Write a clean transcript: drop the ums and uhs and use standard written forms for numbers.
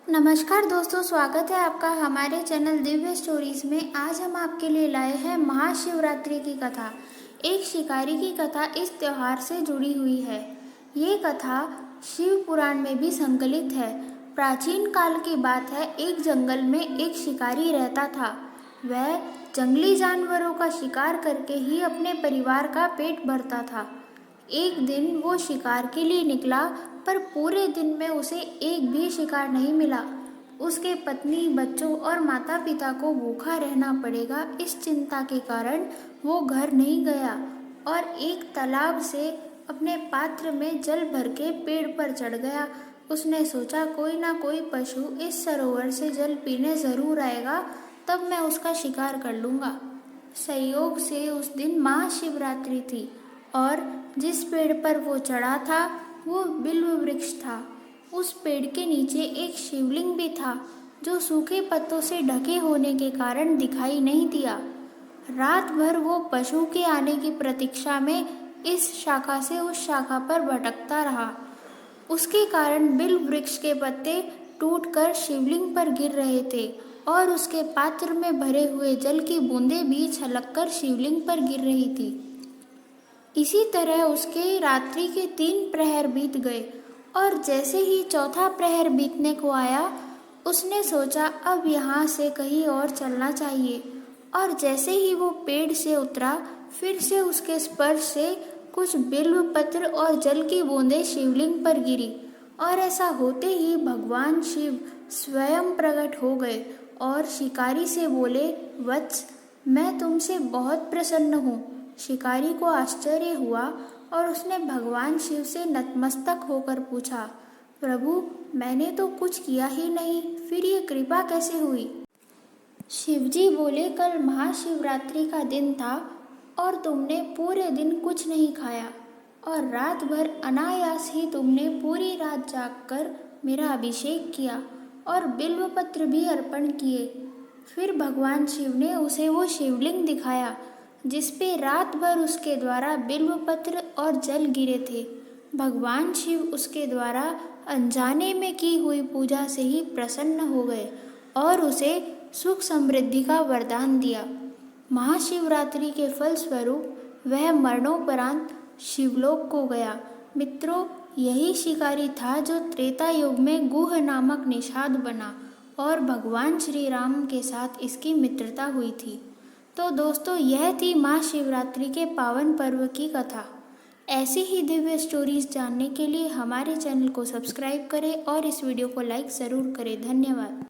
नमस्कार दोस्तों, स्वागत है आपका हमारे चैनल दिव्य स्टोरीज में। आज हम आपके लिए लाए हैं महाशिवरात्रि की कथा। एक शिकारी की कथा इस त्योहार से जुड़ी हुई है। ये कथा शिव पुराण में भी संकलित है। प्राचीन काल की बात है। एक जंगल में एक शिकारी रहता था। वह जंगली जानवरों का शिकार करके ही अपने परिवार का पेट भरता था। एक दिन वो शिकार के लिए निकला, पर पूरे दिन में उसे एक भी शिकार नहीं मिला। उसके पत्नी, बच्चों और माता पिता को भूखा रहना पड़ेगा, इस चिंता के कारण वो घर नहीं गया और एक तालाब से अपने पात्र में जल भर के पेड़ पर चढ़ गया। उसने सोचा, कोई ना कोई पशु इस सरोवर से जल पीने जरूर आएगा, तब मैं उसका शिकार कर लूँगा। संयोग से उस दिन महाशिवरात्रि थी और जिस पेड़ पर वो चढ़ा था वो बिल्व वृक्ष था। उस पेड़ के नीचे एक शिवलिंग भी था, जो सूखे पत्तों से ढके होने के कारण दिखाई नहीं दिया। रात भर वो पशु के आने की प्रतीक्षा में इस शाखा से उस शाखा पर भटकता रहा। उसके कारण बिल्व वृक्ष के पत्ते टूटकर शिवलिंग पर गिर रहे थे और उसके पात्र में भरे हुए जल की बूंदें भी छलककर शिवलिंग पर गिर रही थी। इसी तरह उसके रात्रि के 3 प्रहर बीत गए और जैसे ही चौथा प्रहर बीतने को आया, उसने सोचा अब यहाँ से कहीं और चलना चाहिए। और जैसे ही वो पेड़ से उतरा, फिर से उसके स्पर्श से कुछ बिल्व पत्र और जल की बूंदें शिवलिंग पर गिरी और ऐसा होते ही भगवान शिव स्वयं प्रकट हो गए और शिकारी से बोले, वत्स, मैं तुमसे बहुत प्रसन्न हूँ। शिकारी को आश्चर्य हुआ और उसने भगवान शिव से नतमस्तक होकर पूछा, प्रभु, मैंने तो कुछ किया ही नहीं, फिर ये कृपा कैसे हुई? शिवजी बोले, कल महाशिवरात्रि का दिन था और तुमने पूरे दिन कुछ नहीं खाया और रात भर अनायास ही तुमने पूरी रात जागकर मेरा अभिषेक किया और बिल्वपत्र भी अर्पण किए। फिर भगवान शिव ने उसे वो शिवलिंग दिखाया जिसपे रात भर उसके द्वारा बिल्वपत्र और जल गिरे थे। भगवान शिव उसके द्वारा अनजाने में की हुई पूजा से ही प्रसन्न हो गए और उसे सुख समृद्धि का वरदान दिया। महाशिवरात्रि के फल स्वरूप वह मरणोपरांत शिवलोक को गया। मित्रों, यही शिकारी था जो त्रेता युग में गुह नामक निषाद बना और भगवान श्री राम के साथ इसकी मित्रता हुई थी। तो दोस्तों, यह थी महाशिवरात्रि के पावन पर्व की कथा। ऐसी ही दिव्य स्टोरीज जानने के लिए हमारे चैनल को सब्सक्राइब करें और इस वीडियो को लाइक ज़रूर करें। धन्यवाद।